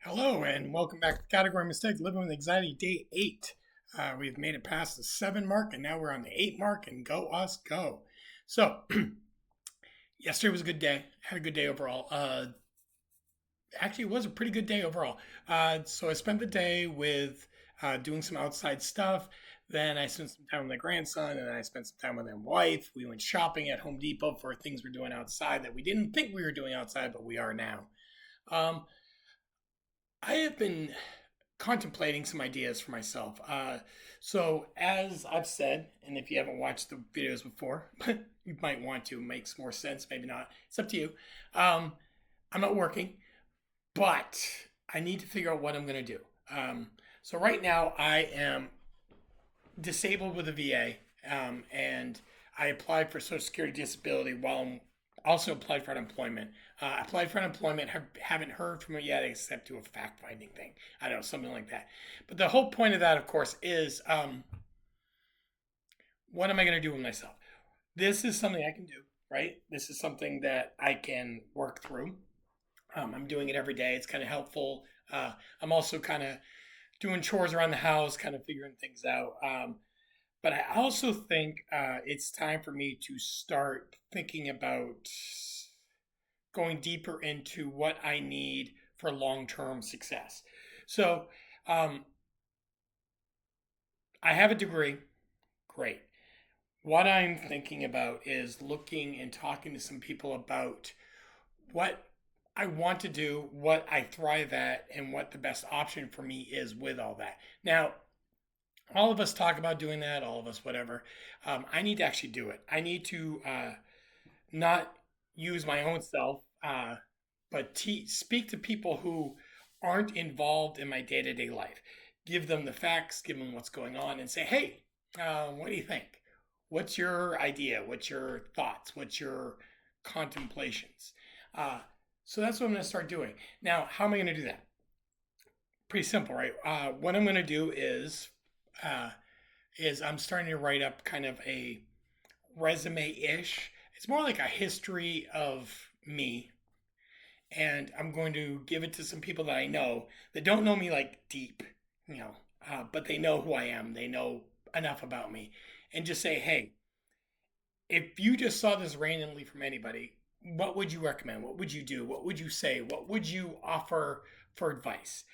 Hello and welcome back to Category Mistakes Living with Anxiety Day 8. We've made it past the 7 mark and now we're on the 8 mark and go us go. So, yesterday was a good day. Had a good day overall. Actually, it was a pretty good day overall. So I spent the day with doing some outside stuff. Then I spent some time with my grandson and then I spent some time with my wife. We went shopping at Home Depot for things we're doing outside that we didn't think we were doing outside, but we are now. Um, I have been contemplating some ideas for myself. So, as I've said, and if you haven't watched the videos before, you might want to, it makes more sense, maybe not. It's up to you. Um, I'm not working, but I need to figure out what I'm going to do. So, right now, I am disabled with a VA, and I applied for Social Security disability while I'm also applied for unemployment. Applied for unemployment, haven't heard from it yet, except to a fact finding thing. I don't know, something like that. But the whole point of that, of course, is what am I going to do with myself? This is something I can do, right? This is something that I can work through. I'm doing it every day. It's kind of helpful. I'm also kind of doing chores around the house, kind of figuring things out. But I also think it's time for me to start thinking about going deeper into what I need for long term success. So um, I have a degree. Great. What I'm thinking about is looking and talking to some people about what I want to do, what I thrive at, and what the best option for me is with all that. Now, all of us talk about doing that, all of us, whatever. I need to actually do it. I need to not use my own self, but speak to people who aren't involved in my day to day life. Give them the facts, give them what's going on, and say, hey, what do you think? What's your idea? What's your thoughts? What's your contemplations? So that's what I'm going to start doing. Now, how am I going to do that? Pretty simple, right? What I'm going to do uh, is I'm starting to write up kind of a resume ish. It's more like a history of me, and I'm going to give it to some people that I know that don't know me like deep, you know, but they know who I am. They know enough about me, and just say, hey, if you just saw this randomly from anybody, what would you recommend? What would you do? What would you say? What would you offer for advice?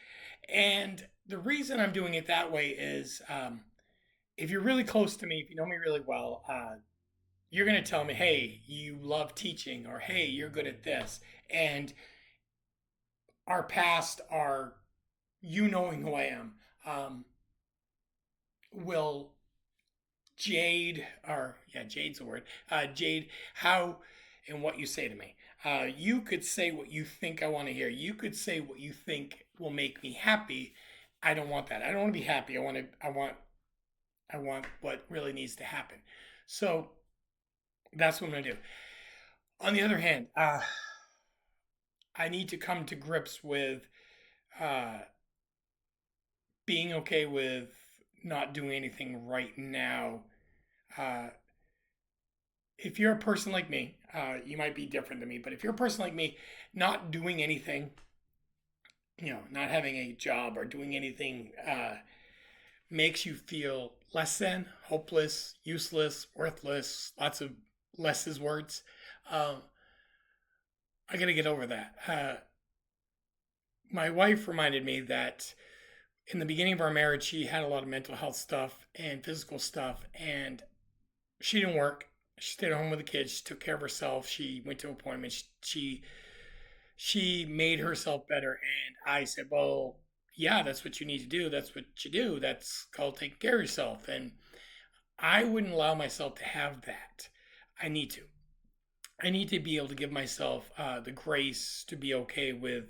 And the reason I'm doing it that way is if you're really close to me, if you know me really well, you're going to tell me, hey, you love teaching, or hey, you're good at this. And our past, our you knowing who I am, will jade, or yeah, jade's a word, jade how and what you say to me. You could say what you think I want to hear. You could say what you think will make me happy. I don't want that. I don't want to be happy. I want what really needs to happen. So that's what I'm gonna do. On the other hand, I need to come to grips with uh, being okay with not doing anything right now. Uh, if you're a person like me, you might be different than me, but if you're a person like me, not doing anything, not having a job or doing anything makes you feel less than, hopeless, useless, worthless, lots of lesses words. Um, I got to get over that. My wife reminded me that in the beginning of our marriage, she had a lot of mental health stuff and physical stuff, and she didn't work. She stayed at home with the kids. She took care of herself. She went to appointments. She made herself better. And I said, well, yeah, that's what you need to do. That's what you do. That's called taking care of yourself. And I wouldn't allow myself to have that. I need to. I need to be able to give myself the grace to be okay with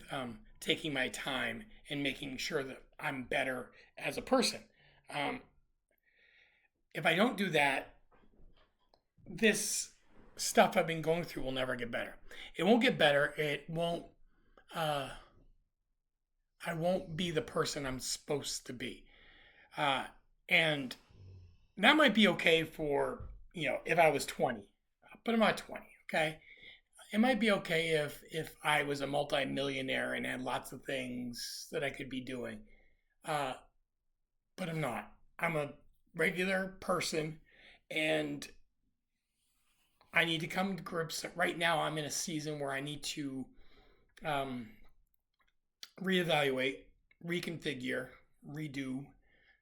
taking my time and making sure that I'm better as a person. Um, if I don't do that, this stuff I've been going through will never get better. It won't get better. It won't. Uh, I won't be the person I'm supposed to be, uh, and that might be okay for if I was 20, but I'm not 20. Okay, it might be okay if I was a multimillionaire and had lots of things that I could be doing. Uh, but I'm not. I'm a regular person, and I need to come to grips. Right now, I'm in a season where I need to um, reevaluate, reconfigure, redo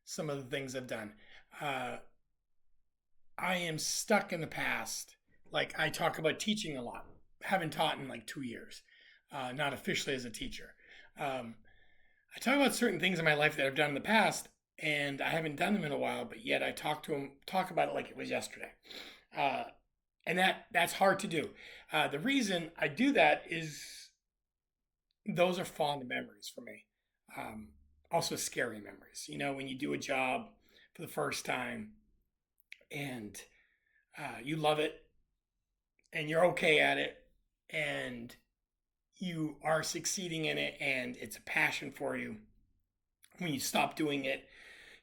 some of the things I've done. Uh, I am stuck in the past. Like I talk about teaching a lot. Haven't taught in like 2 years, not officially as a teacher. Um, I talk about certain things in my life that I've done in the past, and I haven't done them in a while. But yet I talk about it like it was yesterday, uh, and that's hard to do. The reason I do that is those are fond memories for me. Um, Also scary memories. You know, when you do a job for the first time and you love it and you're okay at it and you are succeeding in it and it's a passion for you. When you stop doing it,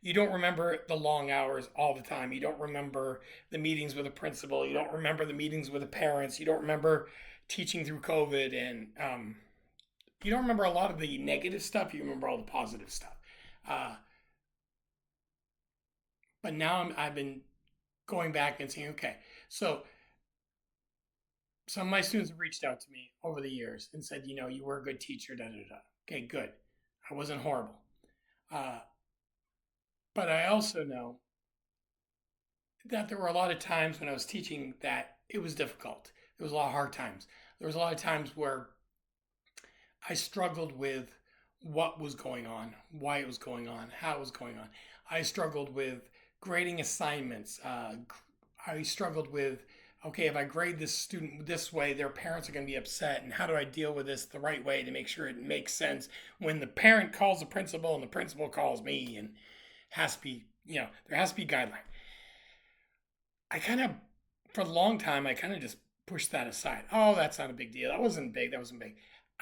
you don't remember the long hours all the time. You don't remember the meetings with the principal. You don't remember the meetings with the parents. You don't remember teaching through COVID. And you don't remember a lot of the negative stuff. You remember all the positive stuff. Uh, but now I've been going back and saying, okay, so some of my students have reached out to me over the years and said, you know, you were a good teacher, da da da. Okay, good. I wasn't horrible. Uh, but I also know that there were a lot of times when I was teaching that it was difficult. There was a lot of hard times. There was a lot of times where I struggled with what was going on, why it was going on, how it was going on. I struggled with grading assignments. I struggled with, okay, if I grade this student this way, their parents are going to be upset. And how do I deal with this the right way to make sure it makes sense when the parent calls the principal and the principal calls me and has to be, you know, there has to be guideline. I kind of, for a long time, I kind of just pushed that aside. Oh, that's not a big deal. That wasn't big. That wasn't big.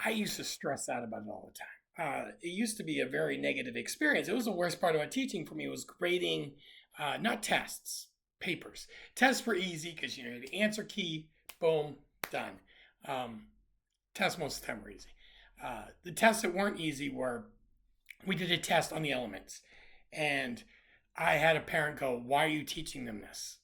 I used to stress out about it all the time. It used to be a very negative experience. It was the worst part about teaching for me was grading, not tests, papers. Tests were easy because you know the answer key, boom, done. Um, Tests most of the time were easy. The tests that weren't easy were we did a test on the elements, and I had a parent go, "Why are you teaching them this?"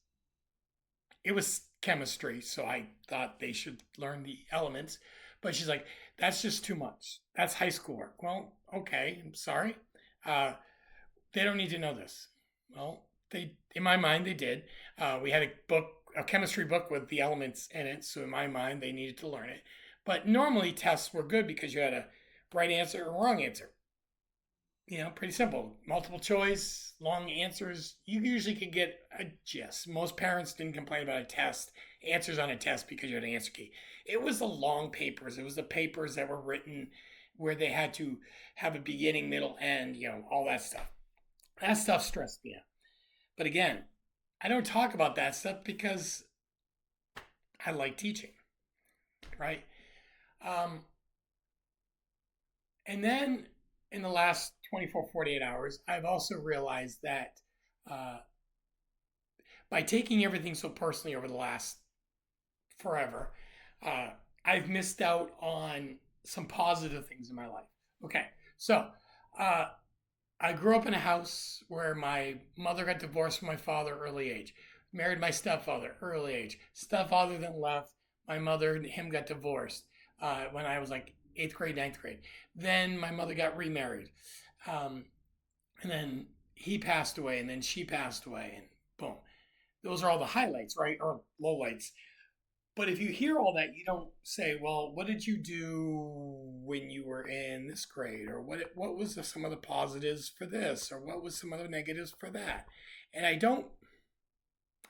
It was chemistry, so I thought they should learn the elements. But she's like, that's just too much. That's high school work. Well, okay, I'm sorry. Uh, they don't need to know this. Well, they, in my mind, they did. We had a book, a chemistry book with the elements in it, so in my mind, they needed to learn it. But normally, tests were good because you had a right answer or wrong answer. You know, pretty simple. Multiple choice, long answers. You usually could get a gist. Most parents didn't complain about a test, answers on a test because you had an answer key. It was the long papers. It was the papers that were written where they had to have a beginning, middle, end, you know, all that stuff. That stuff stressed me out. But again, I don't talk about that stuff because I like teaching, right? Um, and then in the last 24, 48 hours, I've also realized that uh, by taking everything so personally over the last forever, uh, I've missed out on some positive things in my life. Okay, so uh, I grew up in a house where my mother got divorced from my father early age, married my stepfather early age. Stepfather then left. My mother and him got divorced when I was like eighth grade, ninth grade. Then my mother got remarried. Um, and then he passed away, and then she passed away, and boom. Those are all the highlights, right? Or lowlights. But if you hear all that, you don't say, "Well, what did you do when you were in this grade?" Or what was some of the positives for this? Or what was some of the negatives for that? And I don't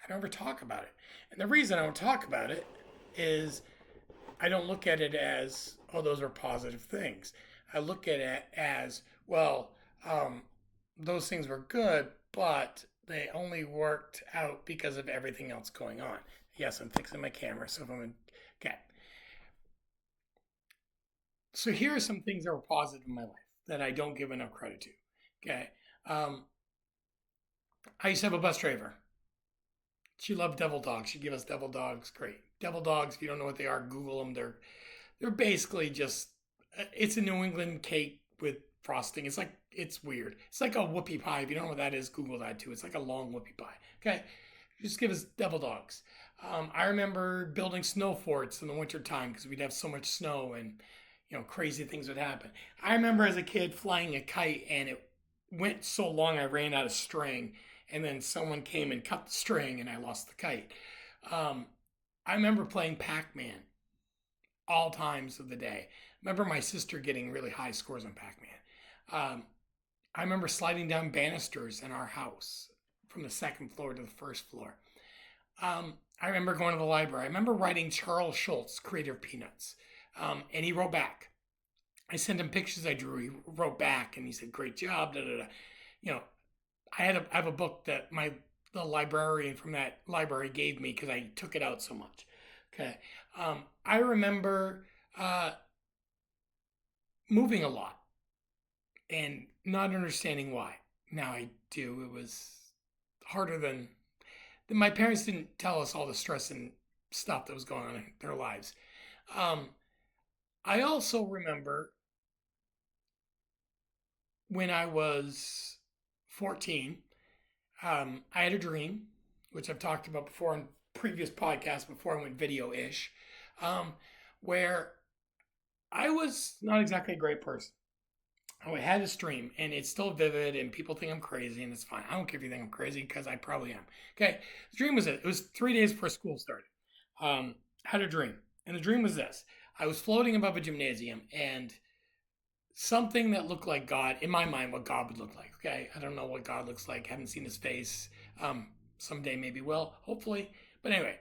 ever talk about it. And the reason I don't talk about it is I don't look at it as, oh, those are positive things. I look at it as, well, um, those things were good, but they only worked out because of everything else going on. Yes, I'm fixing my camera, so if I'm in, okay. So here are some things that were positive in my life that I don't give enough credit to. Okay, um, I used to have a bus driver. She loved devil dogs. She'd give us devil dogs. Great. Devil dogs, if you don't know what they are, Google them. They're basically just it's a New England cake with frosting. It's weird. It's like a whoopie pie. If you don't know what that is, Google that too. It's like a long whoopie pie. Okay. Just give us devil dogs. I remember building snow forts in the wintertime because we'd have so much snow and crazy things would happen. I remember as a kid flying a kite and it went so long I ran out of string and then someone came and cut the string and I lost the kite. Um, I remember playing Pac-Man all times of the day. I remember my sister getting really high scores on Pac-Man. I remember sliding down banisters in our house from the second floor to the first floor. I remember going to the library. I remember writing Charles Schultz, creator of Peanuts, and he wrote back. I sent him pictures I drew. He wrote back and he said, "Great job." Da, da, da. You know, I have a book that the librarian from that library gave me because I took it out so much. Okay, I remember uh, moving a lot and not understanding why. Now I do. It was harder than my parents didn't tell us all the stress and stuff that was going on in their lives. Um, I also remember when I was 14, I had a dream, which I've talked about before in previous podcasts before I went video ish, um, where I was not exactly a great person. Oh, I had this dream, and it's still vivid, and people think I'm crazy, and it's fine. I don't care if you think I'm crazy because I probably am. Okay, the dream was it. It was 3 days before school started. Had a dream, and the dream was this: I was floating above a gymnasium, and something that looked like God, in my mind, what God would look like. Okay, I don't know what God looks like. Haven't seen his face. Someday maybe will, hopefully. But anyway,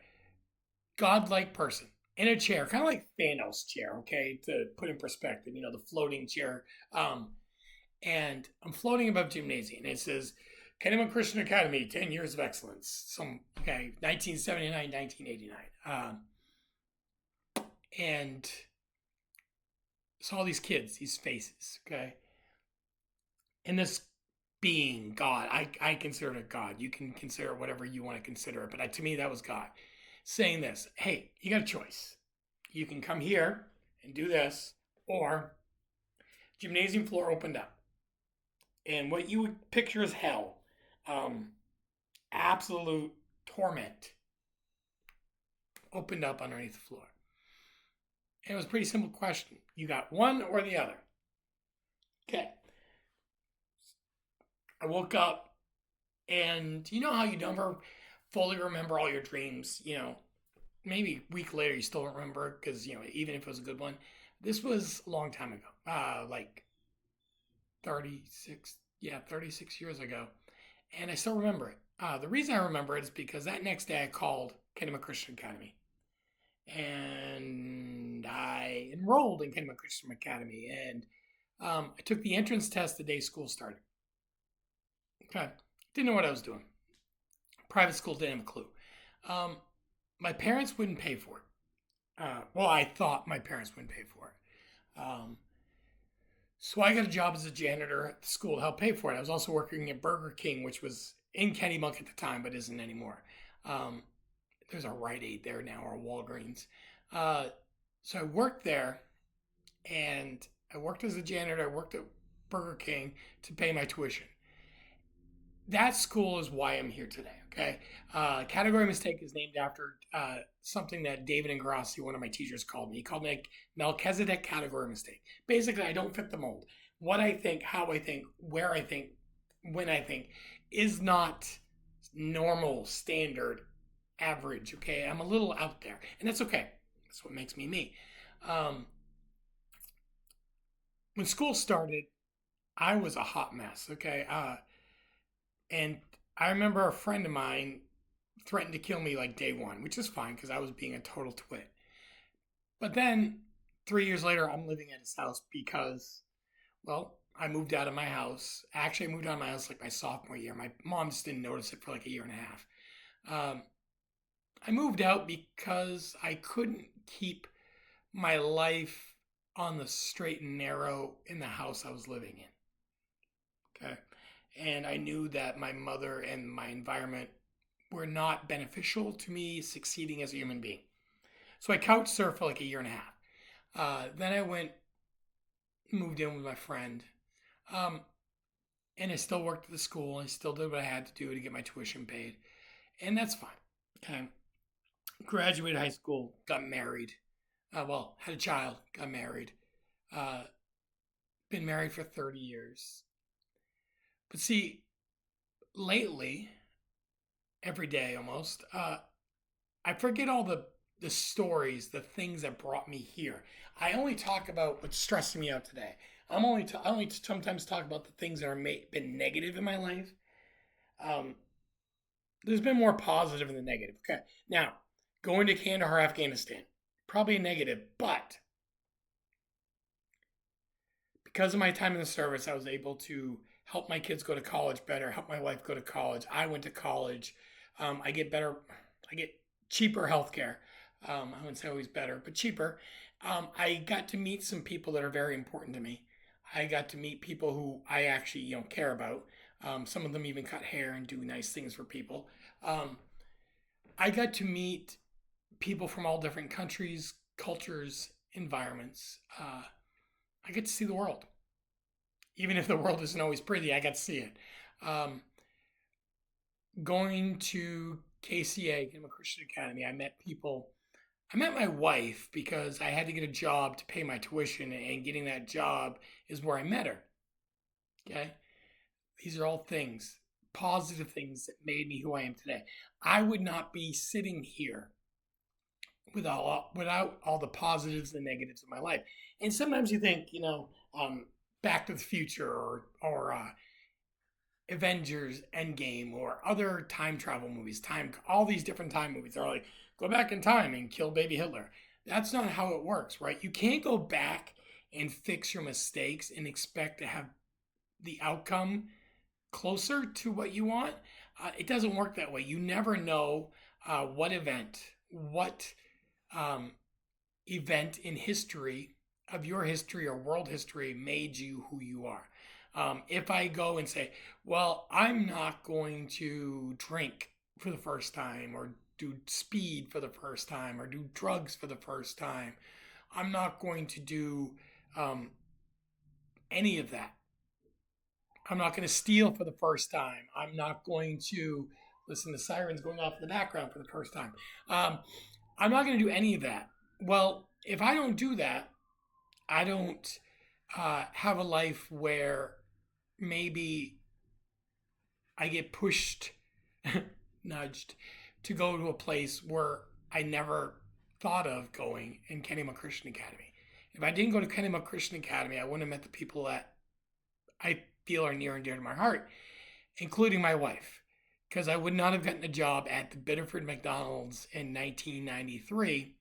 God-like person in a chair, kind of like Thanos' chair. Okay, to put in perspective, the floating chair. And I'm floating above gymnasium, and it says Kenneman Christian Academy, 10 years of excellence. 1979, 1989. And saw all these kids, these faces, okay? And this being God, I consider it God. You can consider it whatever you want to consider it, but to me, that was God saying this: hey, you got a choice. You can come here and do this, or gymnasium floor opened up. And what you would picture as hell, um, absolute torment, opened up underneath the floor. And it was a pretty simple question. You got one or the other. Okay. I woke up, and you know how you never fully remember all your dreams? Maybe a week later you still don't remember because, even if it was a good one. This was a long time ago, like 36, yeah, 36 years ago. And I still remember it. The reason I remember it is because that next day I called Kenneman Christian Academy. And I enrolled in Kenneman Christian Academy. And I took the entrance test the day school started. Okay. Didn't know what I was doing. Private school, didn't have a clue. My parents wouldn't pay for it. Well, I thought my parents wouldn't pay for it. So I got a job as a janitor at the school to help pay for it. I was also working at Burger King, which was in Kennebunk at the time, but isn't anymore. Um, there's a Rite Aid there now, or a Walgreens. So I worked there, and I worked as a janitor. I worked at Burger King to pay my tuition. That school is why I'm here today. Okay, category mistake is named after something that David Ingrassi, one of my teachers, called me. He called me a Melchizedek category mistake. Basically, I don't fit the mold. What I think, how I think, where I think, when I think, is not normal, standard, average. Okay, I'm a little out there, and that's okay. That's what makes me me. Um, when school started, I was a hot mess. Okay, and I remember a friend of mine threatened to kill me like day one, which is fine because I was being a total twit. But then 3 years later, I'm living at his house because, well, I moved out of my house. Actually, I moved out of my house like my sophomore year. My mom just didn't notice it for like a year and a half. Um, I moved out because I couldn't keep my life on the straight and narrow in the house I was living in. Okay. And I knew that my mother and my environment were not beneficial to me succeeding as a human being. So I couch surfed for like a year and a half. Then I moved in with my friend. Um, and I still worked at the school. I still did what I had to do to get my tuition paid. And that's fine. Okay. Graduated high school, got married. Had a child, got married. Uh, been married for 30 years. But see, lately, every day almost, I forget all the stories, the things that brought me here. I only talk about what's stressing me out today. I only sometimes talk about the things that are been negative in my life. Um, there's been more positive than negative. Okay, now going to Kandahar, Afghanistan, probably a negative, but because of my time in the service, I was able to help my kids go to college better, help my wife go to college. I went to college. I get better, I get cheaper healthcare. I wouldn't say always better, but cheaper. I got to meet some people that are very important to me. I got to meet people who I actually care about. Some of them even cut hair and do nice things for people. Um, I got to meet people from all different countries, cultures, environments. I get to see the world. Even if the world isn't always pretty, I got to see it. Um, Going to KCA, Kinema Christian Academy, I met people. I met my wife because I had to get a job to pay my tuition, and getting that job is where I met her. Okay? These are all things, positive things that made me who I am today. I would not be sitting here without all the positives and negatives of my life. And sometimes you think, Back to the Future or Avengers Endgame or other time travel movies, all these different time movies are like go back in time and kill baby Hitler. That's not how it works, right? You can't go back and fix your mistakes and expect to have the outcome closer to what you want. It doesn't work that way. You never know what um, event in history of your history or world history made you who you are. If I go and say, well, I'm not going to drink for the first time or do speed for the first time or do drugs for the first time, I'm not going to do any of that. I'm not going to steal for the first time. I'm not going to listen to sirens going off in the background for the first time. I'm not going to do any of that. Well, if I don't do that, I don't have a life where maybe I get pushed, nudged to go to a place where I never thought of going in Kennedy Christian Academy. If I didn't go to Kennedy Christian Academy, I wouldn't have met the people that I feel are near and dear to my heart, including my wife, because I would not have gotten a job at the Biddeford McDonald's in 1993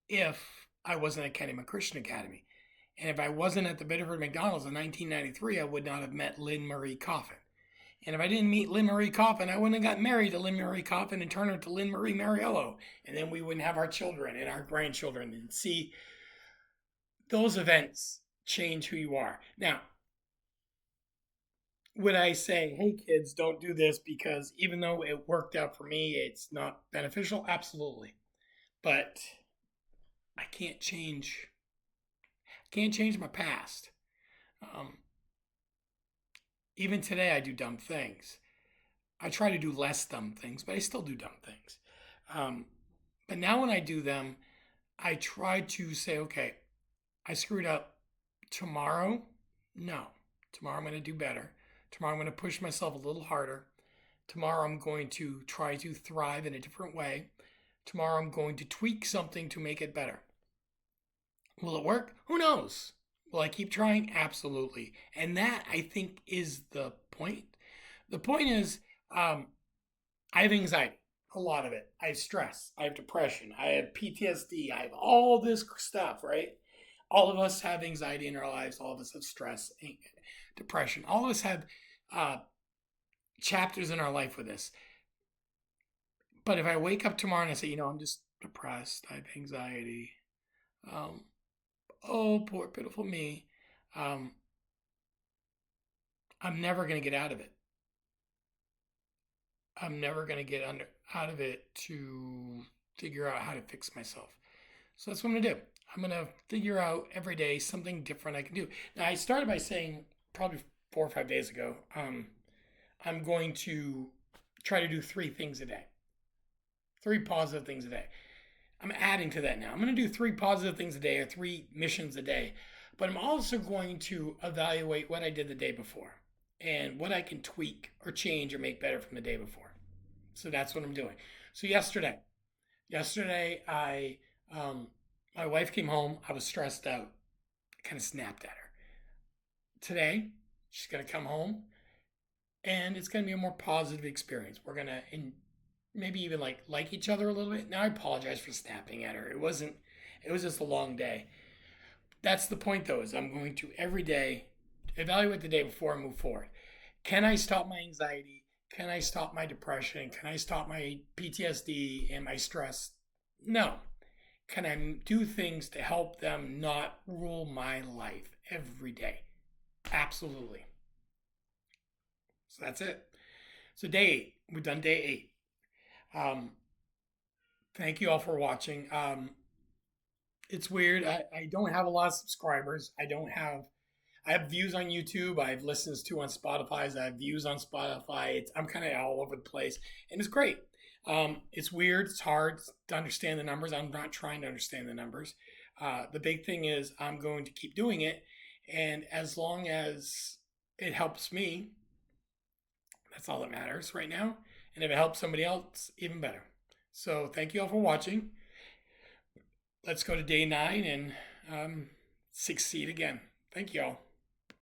if I wasn't at Kennedy Christian Academy. And if I wasn't at the Biddeford McDonald's in 1993, I would not have met Lynn Marie Coffin. And if I didn't meet Lynn Marie Coffin, I wouldn't have got married to Lynn Marie Coffin and turned her to Lynn Marie Mariello. And then we wouldn't have our children and our grandchildren. And see, those events change who you are. Now, would I say, hey kids, don't do this because even though it worked out for me, it's not beneficial? Absolutely. But I can't change my past. Even today, I do dumb things. I try to do less dumb things, but I still do dumb things. But now when I do them, I try to say, okay, I screwed up tomorrow. No, tomorrow I'm going to do better. Tomorrow I'm going to push myself a little harder. Tomorrow I'm going to try to thrive in a different way. Tomorrow I'm going to tweak something to make it better. Will it work? Who knows? Will I keep trying? Absolutely. And that, I think, is the point. The point is, I have anxiety, a lot of it. I have stress. I have depression. I have PTSD. I have all this stuff, right? All of us have anxiety in our lives. All of us have stress, depression. All of us have chapters in our life with this. But if I wake up tomorrow and I say, I'm just depressed, I have anxiety, oh, poor, pitiful me, I'm never going to get out of it. I'm never going to get out of it to figure out how to fix myself. So that's what I'm going to do. I'm going to figure out every day something different I can do. Now, I started by saying probably 4 or 5 days ago, I'm going to try to do 3 things a day, 3 positive things a day. I'm adding to that now. I'm going to do 3 positive things a day or 3 missions a day, but I'm also going to evaluate what I did the day before and what I can tweak or change or make better from the day before. So that's what I'm doing. So yesterday my wife came home. I was stressed out. I kind of snapped at her. Today, she's gonna come home, and it's gonna be a more positive experience. We're gonna maybe even like each other a little bit. Now I apologize for snapping at her. It wasn't. It was just a long day. That's the point, though. Is I'm going to every day evaluate the day before and move forward. Can I stop my anxiety? Can I stop my depression? Can I stop my PTSD and my stress? No. Can I do things to help them not rule my life every day? Absolutely. So that's it. So day 8, we've done day 8. Thank you all for watching. It's weird. I don't have a lot of subscribers. I have views on YouTube. I have listens to on Spotify. I have views on Spotify. I'm kind of all over the place, and it's great. It's weird. It's hard to understand the numbers. I'm not trying to understand the numbers. The big thing is I'm going to keep doing it, and as long as it helps me, that's all that matters right now. And if it helps somebody else, even better. So thank you all for watching. Let's go to day 9 and succeed again. Thank you all.